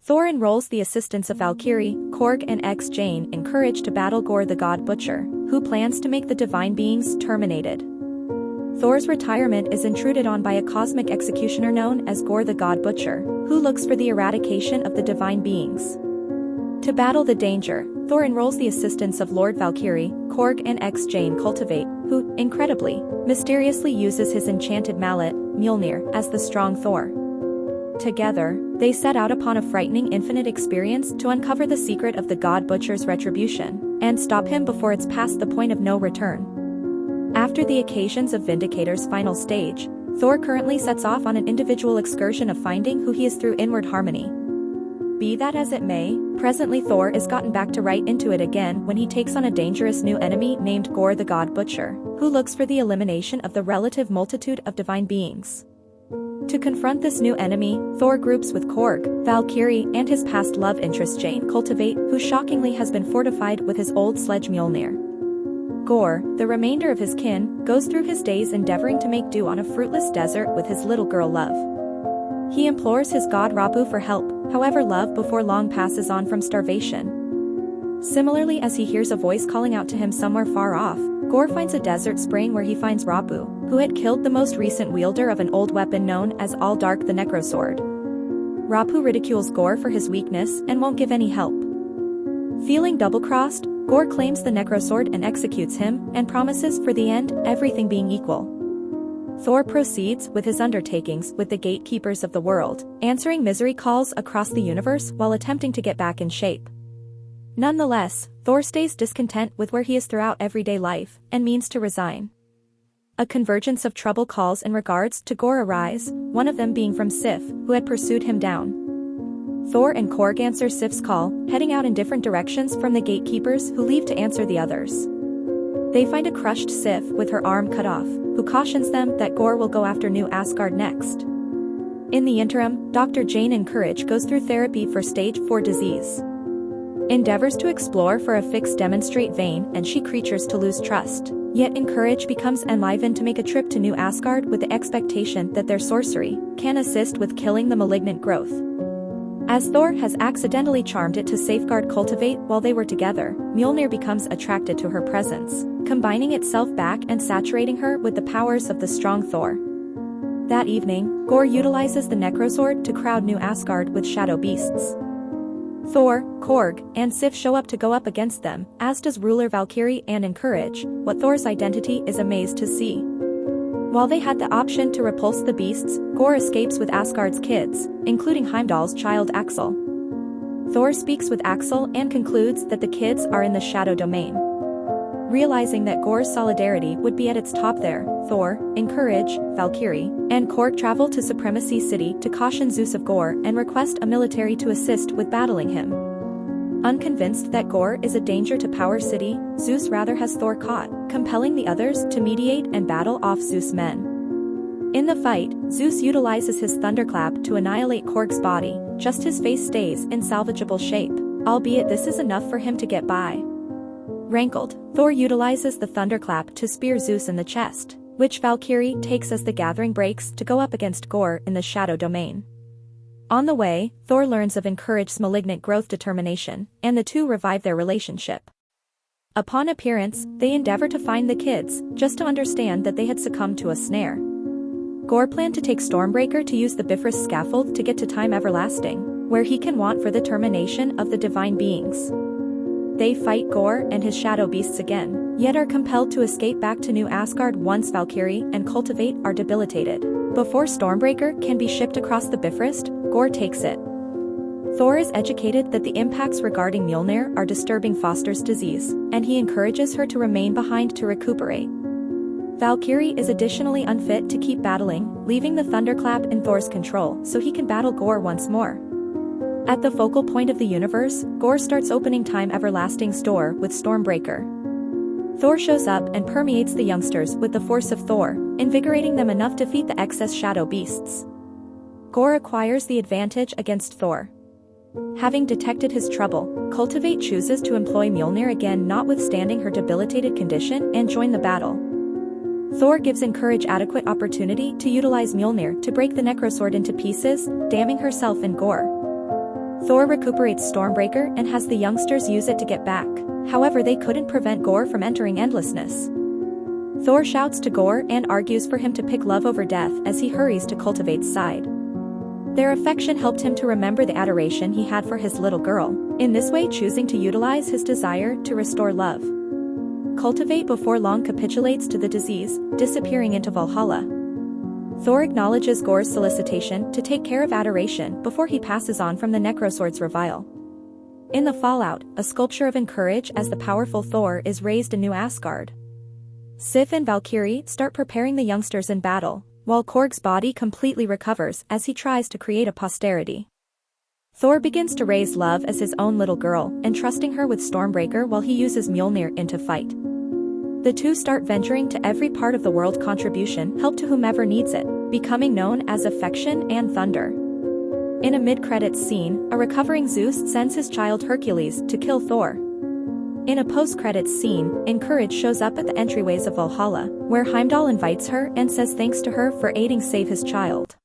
Thor enrolls the assistants of Valkyrie, Korg and Jane encouraged to battle Gorr the God Butcher, who plans to make the divine beings terminated. Thor's retirement is intruded on by a cosmic executioner known as Gorr the God Butcher, who looks for the eradication of the divine beings. To battle the danger, Thor enrolls the assistants of Lord Valkyrie, Korg and Jane Cultivate, who, incredibly, mysteriously uses his enchanted mallet, Mjolnir, as the Strong Thor. Together, they set out upon a frightening infinite experience to uncover the secret of the God Butcher's retribution, and stop him before it's past the point of no return. After the occasions of Vindicator's final stage, Thor currently sets off on an individual excursion of finding who he is through inward harmony. Be that as it may, presently Thor is gotten back to right into it again when he takes on a dangerous new enemy named Gorr the God Butcher, who looks for the elimination of the relative multitude of divine beings. To confront this new enemy, Thor groups with Korg, Valkyrie and his past love interest Jane Cultivate, who shockingly has been fortified with his old sledge Mjolnir. Gorr, the remainder of his kin, goes through his days endeavoring to make do on a fruitless desert with his little girl Love. He implores his god Rapu for help, however Love before long passes on from starvation. Similarly, as he hears a voice calling out to him somewhere far off, Gorr finds a desert spring where he finds Rapu, who had killed the most recent wielder of an old weapon known as All-Dark the Necrosword. Rapu ridicules Gorr for his weakness and won't give any help. Feeling double-crossed, Gorr claims the Necrosword and executes him, and promises for the end, everything being equal. Thor proceeds with his undertakings with the gatekeepers of the world, answering misery calls across the universe while attempting to get back in shape. Nonetheless, Thor stays discontent with where he is throughout everyday life, and means to resign. A convergence of trouble calls in regards to Gorr arise, one of them being from Sif, who had pursued him down. Thor and Korg answer Sif's call, heading out in different directions from the gatekeepers who leave to answer the others. They find a crushed Sif with her arm cut off, who cautions them that Gorr will go after New Asgard next. In the interim, Dr. Jane Encourage goes through therapy for stage 4 disease. Endeavors to explore for a fix demonstrate vain and she creatures to lose trust, yet Encourage becomes enlivened to make a trip to New Asgard with the expectation that their sorcery can assist with killing the malignant growth. As Thor has accidentally charmed it to safeguard Cultivate while they were together, Mjolnir becomes attracted to her presence, combining itself back and saturating her with the powers of the Strong Thor. That evening, Gorr utilizes the Necrosword to crowd New Asgard with shadow beasts. Thor, Korg, and Sif show up to go up against them, as does ruler Valkyrie and Encourage, what Thor's identity is amazed to see. While they had the option to repulse the beasts, Gorr escapes with Asgard's kids, including Heimdall's child Axel. Thor speaks with Axel and concludes that the kids are in the shadow domain. Realizing that Gorr's solidarity would be at its top there, Thor, Encourage, Valkyrie, and Korg travel to Supremacy City to caution Zeus of Gorr and request a military to assist with battling him. Unconvinced that Gorr is a danger to Power City, Zeus rather has Thor caught, compelling the others to mediate and battle off Zeus' men. In the fight, Zeus utilizes his thunderclap to annihilate Korg's body, just his face stays in salvageable shape, albeit this is enough for him to get by. Rankled, Thor utilizes the thunderclap to spear Zeus in the chest, which Valkyrie takes as the gathering breaks to go up against Gorr in the shadow domain. On the way, Thor learns of Encourage's malignant growth determination, and the two revive their relationship. Upon appearance, they endeavor to find the kids, just to understand that they had succumbed to a snare. Gorr planned to take Stormbreaker to use the Bifrost scaffold to get to Time Everlasting, where he can want for the termination of the divine beings. They fight Gorr and his shadow beasts again, yet are compelled to escape back to New Asgard once Valkyrie and Cultivate are debilitated. Before Stormbreaker can be shipped across the Bifrost, Gorr takes it. Thor is educated that the impacts regarding Mjolnir are disturbing Foster's disease, and he encourages her to remain behind to recuperate. Valkyrie is additionally unfit to keep battling, leaving the thunderclap in Thor's control so he can battle Gorr once more. At the focal point of the universe, Gorr starts opening Time Everlasting's door with Stormbreaker. Thor shows up and permeates the youngsters with the force of Thor, invigorating them enough to defeat the excess shadow beasts. Gorr acquires the advantage against Thor. Having detected his trouble, Cultivate chooses to employ Mjolnir again, notwithstanding her debilitated condition, and join the battle. Thor gives Encourage adequate opportunity to utilize Mjolnir to break the Necrosword into pieces, damning herself and Gorr. Thor recuperates Stormbreaker and has the youngsters use it to get back. However, they couldn't prevent Gorr from entering endlessness. Thor shouts to Gorr and argues for him to pick love over death as he hurries to Cultivate's side. Their affection helped him to remember the adoration he had for his little girl, in this way choosing to utilize his desire to restore love. Cultivate before long capitulates to the disease, disappearing into Valhalla. Thor acknowledges Gorr's solicitation to take care of adoration before he passes on from the Necrosword's revile. In the fallout, a sculpture of encourage as the powerful Thor is raised in New Asgard. Sif and Valkyrie start preparing the youngsters in battle, while Korg's body completely recovers as he tries to create a posterity. Thor begins to raise Love as his own little girl, entrusting her with Stormbreaker while he uses Mjolnir into fight. The two start venturing to every part of the world, contribution help to whomever needs it, becoming known as Affection and Thunder. In a mid-credits scene, a recovering Zeus sends his child Hercules to kill Thor. In a post-credits scene, Encourage shows up at the entryways of Valhalla, where Heimdall invites her and says thanks to her for aiding save his child.